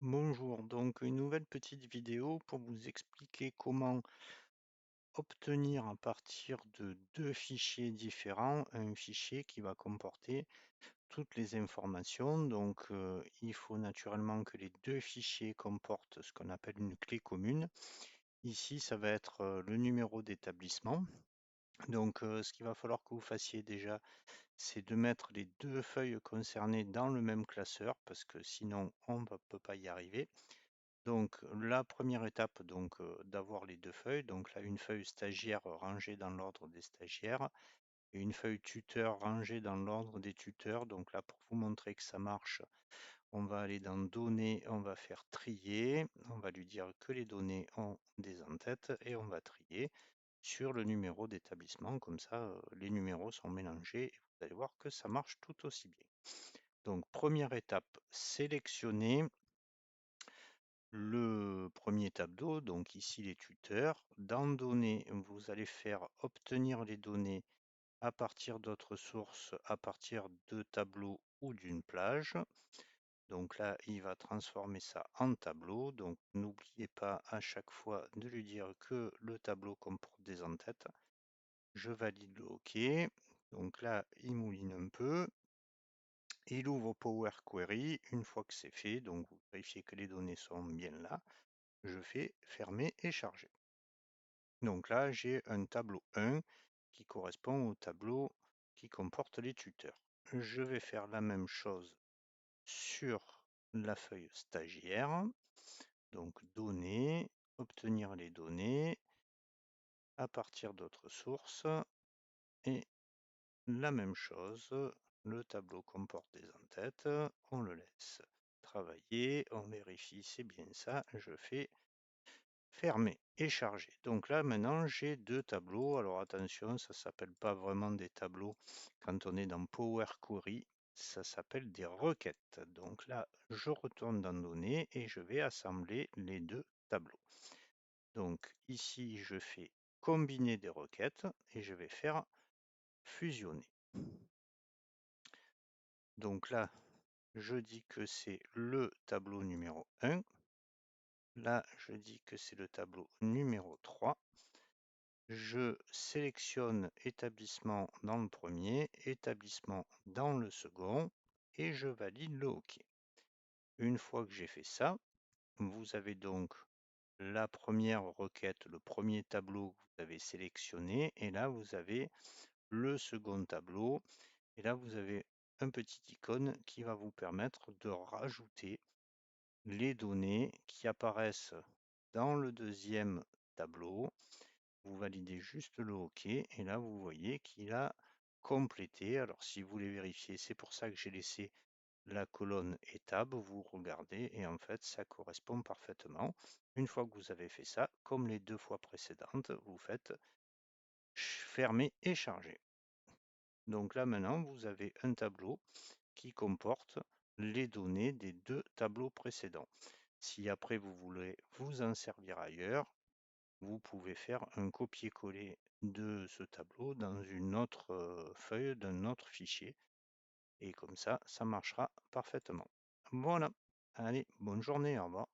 Bonjour, donc une nouvelle petite vidéo pour vous expliquer comment obtenir à partir de deux fichiers différents un fichier qui va comporter toutes les informations. Donc il faut naturellement que les deux fichiers comportent ce qu'on appelle une clé commune. Ici, ça va être le numéro d'établissement. Donc ce qu'il va falloir que vous fassiez déjà, c'est de mettre les deux feuilles concernées dans le même classeur parce que sinon on ne peut pas y arriver. Donc la première étape, d'avoir les deux feuilles, donc là une feuille stagiaire rangée dans l'ordre des stagiaires et une feuille tuteur rangée dans l'ordre des tuteurs. Donc là, pour vous montrer que ça marche, on va aller dans données, on va faire trier, on va lui dire que les données ont des en-têtes et on va trier sur le numéro d'établissement. Comme ça, les numéros sont mélangés et vous allez voir que ça marche tout aussi bien. Donc première étape, sélectionner le premier tableau, donc ici les tuteurs. Dans données, vous allez faire obtenir les données à partir d'autres sources, à partir de tableaux ou d'une plage. Donc là, il va transformer ça en tableau. Donc n'oubliez pas à chaque fois de lui dire que le tableau comporte des en-têtes. Je valide le OK. Donc là, il mouline un peu. Il ouvre Power Query. Une fois que c'est fait, donc vous vérifiez que les données sont bien là. Je fais fermer et charger. Donc là, j'ai un tableau 1 qui correspond au tableau qui comporte les tuteurs. Je vais faire la même chose sur la feuille stagiaire. Donc données, obtenir les données à partir d'autres sources. Et la même chose, le tableau comporte des en-têtes. On le laisse travailler. On vérifie, c'est bien ça. Je fais fermer et charger. Donc là, maintenant, j'ai deux tableaux. Alors attention, ça s'appelle pas vraiment des tableaux. Quand on est dans Power Query, ça s'appelle des requêtes. Donc là, je retourne dans Données et je vais assembler les deux tableaux. Donc ici, je fais combiner des requêtes et je vais faire fusionner. Donc là, je dis que c'est le tableau numéro 1. Là, je dis que c'est le tableau numéro 3. Je sélectionne établissement dans le premier, établissement dans le second et je valide le OK. Une fois que j'ai fait ça, vous avez donc la première requête, le premier tableau que vous avez sélectionné et là vous avez le second tableau et là vous avez un petit icône qui va vous permettre de rajouter les données qui apparaissent dans le deuxième tableau. Vous validez juste le OK et là vous voyez qu'il a complété. Alors si vous voulez vérifier, c'est pour ça que j'ai laissé la colonne étape, vous regardez et en fait ça correspond parfaitement. Une fois que vous avez fait ça, comme les deux fois précédentes, vous faites fermer et charger. Donc là maintenant vous avez un tableau qui comporte les données des deux tableaux précédents. Si après vous voulez vous en servir ailleurs, vous pouvez faire un copier-coller de ce tableau dans une autre feuille d'un autre fichier et comme ça, ça marchera parfaitement. Voilà. Allez, bonne journée, au revoir.